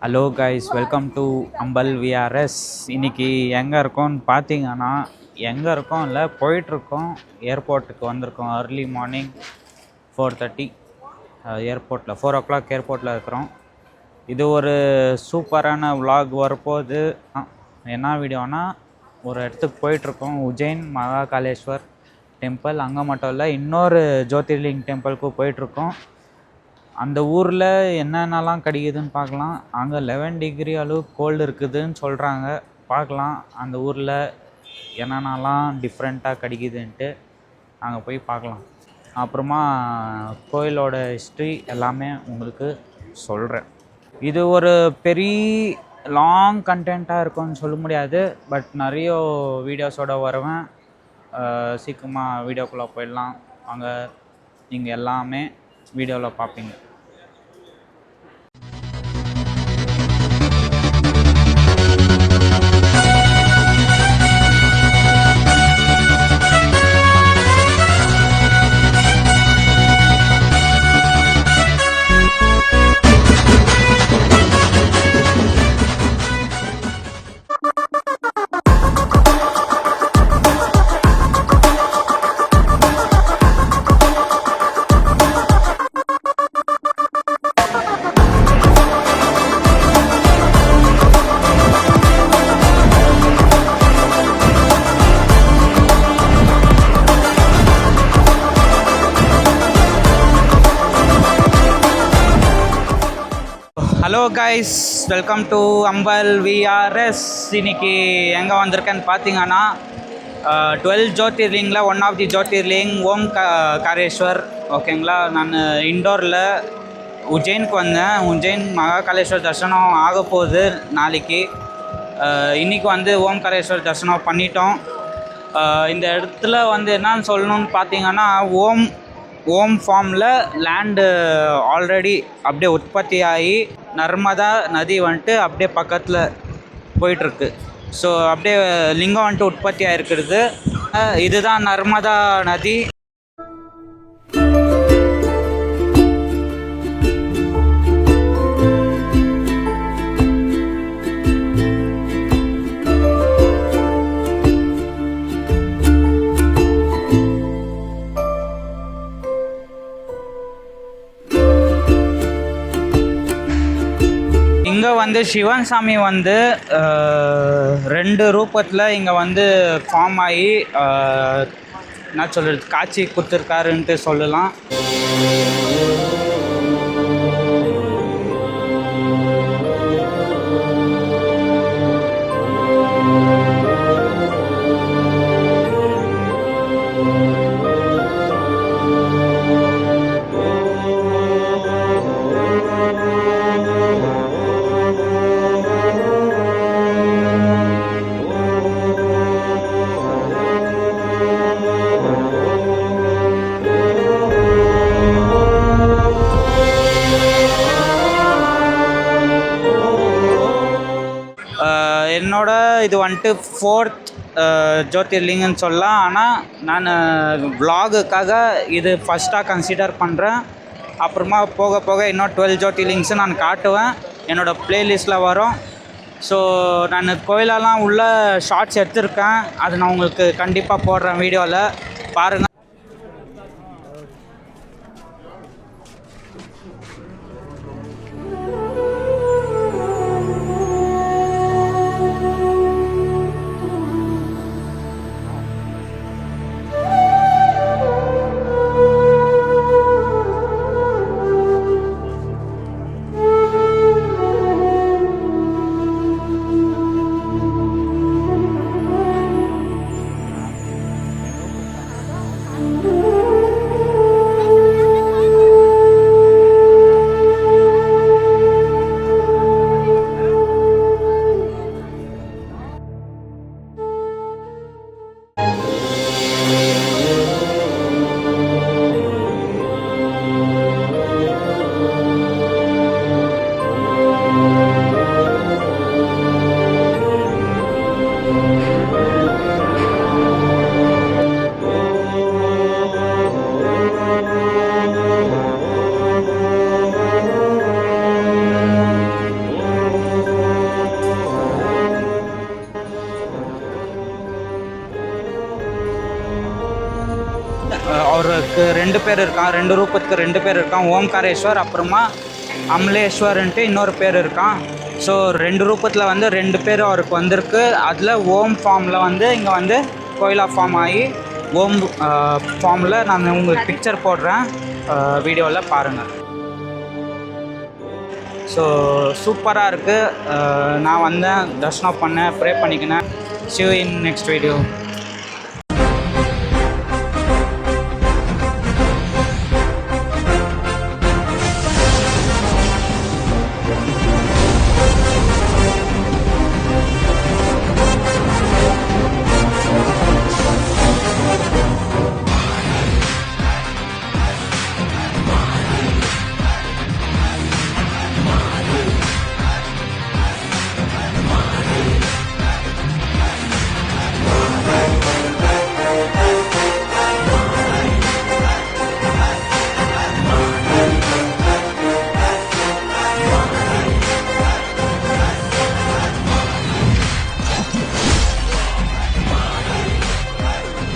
Hello guys, welcome to Hanbal VRS. இன்றைக்கி எங்கே இருக்கோம்னு பார்த்தீங்கன்னா, எங்கே இருக்கோம் இல்லை போயிட்டுருக்கோம். ஏர்போர்ட்டுக்கு வந்திருக்கோம். அர்லி மார்னிங் 4:30 ஏர்போர்ட்டில் 4 o'clock ஏர்போர்ட்டில் இருக்கிறோம். இது ஒரு சூப்பரான விலாக் வரப்போகுது. என்ன வீடியோனா, ஒரு இடத்துக்கு போயிட்டுருக்கோம். உஜ்ஜைன் மகாகாலேஸ்வர் டெம்பிள். அங்கே மட்டும் இல்லை, இன்னொரு ஜோதிர்லிங் டெம்பிளுக்கு போயிட்டுருக்கோம். அந்த ஊரில் என்னென்னலாம் கிடைக்குதுன்னு பார்க்கலாம். அங்கே 11 டிகிரி அளவு கோல்டு இருக்குதுன்னு சொல்கிறாங்க. பார்க்கலாம் அந்த ஊரில் என்னென்னலாம் டிஃப்ரெண்ட்டாக கிடைக்குதுன்ட்டு அங்கே போய் பார்க்கலாம். அப்புறமா கோயிலோட ஹிஸ்ட்ரி எல்லாமே உங்களுக்கு சொல்கிறேன். இது ஒரு பெரிய லாங் கண்டென்ட்டாக இருக்கும்னு சொல்ல முடியாது, பட் நிறைய வீடியோஸோடு வருவேன். சீக்கிரமாக வீடியோக்குள்ளே போயிடலாம். அங்கே நீங்கள் எல்லாமே வீடியோவில் பார்ப்பீங்க. Hello guys, welcome to Hanbal VRS. இன்னைக்கு எங்கே வந்திருக்கேன்னு பார்த்தீங்கன்னா, 12 ஜோதிர்லிங்கில் ஒன் ஆஃப் தி ஜோதிர்லிங் ஓம்காரேஸ்வர். ஓகேங்களா, நான் இண்டோரில் உஜ்ஜைனுக்கு வந்தேன். உஜ்ஜைன் மகாகாலேஸ்வர் தரிசனம் ஆக போகுது நாளைக்கு. இன்றைக்கி வந்து ஓம்காரேஸ்வர் தரிசனம் பண்ணிட்டோம். இந்த இடத்துல வந்து என்னன்னு சொல்லணும்னு பார்த்தீங்கன்னா, ஓம் ஃபார்மில் லேண்டு ஆல்ரெடி அப்படியே உற்பத்தி ஆகி நர்மதா நதி வந்துட்டு அப்படியே பக்கத்தில் போயிட்டுருக்கு. ஸோ அப்படியே லிங்கம் வந்துட்டு உற்பத்தி ஆகிருக்கிறது. இதுதான் நர்மதா நதி. இங்கே வந்து சிவன் சாமி வந்து 2 ரூபத்தில் இங்கே வந்து ஃபார்ம் ஆகி என்ன சொல்கிறது, காட்சி கொடுத்துருக்காருன்ட்டு சொல்லலாம். என்னோட இது வந்துட்டு 4th ஜோதிர்லிங்கன்னு சொல்லலாம். ஆனால் நான் விலாகுக்காக இது ஃபஸ்ட்டாக கன்சிடர் பண்ணுறேன். அப்புறமா போக போக இன்னும் 12 ஜோதிர்லிங்ஸு நான் காட்டுவேன், என்னோடய ப்ளேலிஸ்ட்டில் வரும். ஸோ நான் கோயிலெல்லாம் உள்ள ஷார்ட்ஸ் எடுத்திருக்கேன், அது நான் உங்களுக்கு கண்டிப்பாக போடுறேன் வீடியோவில் பாருங்கள். 2 பேர் இருக்கான், 2 ரூபத்துக்கு 2 பேர் இருக்கான். ஓம்காரேஸ்வர் அப்புறமா அமலேஸ்வர்ன்ட்டு இன்னொரு பேர் இருக்கான். ஸோ 2 ரூபத்தில் வந்து 2 பேர் அவருக்கு வந்திருக்கு. அதில் ஓம் ஃபார்மில் வந்து இங்கே வந்து கோயிலா ஃபார்ம் ஆகி ஓம் ஃபார்மில் நான் உங்களுக்கு பிக்சர் போடுறேன், வீடியோவில் பாருங்கள். ஸோ சூப்பராக இருக்குது. நான் வந்தேன், தர்ஷனம் பண்ணேன், pray பண்ணிக்கினேன். See you in next video.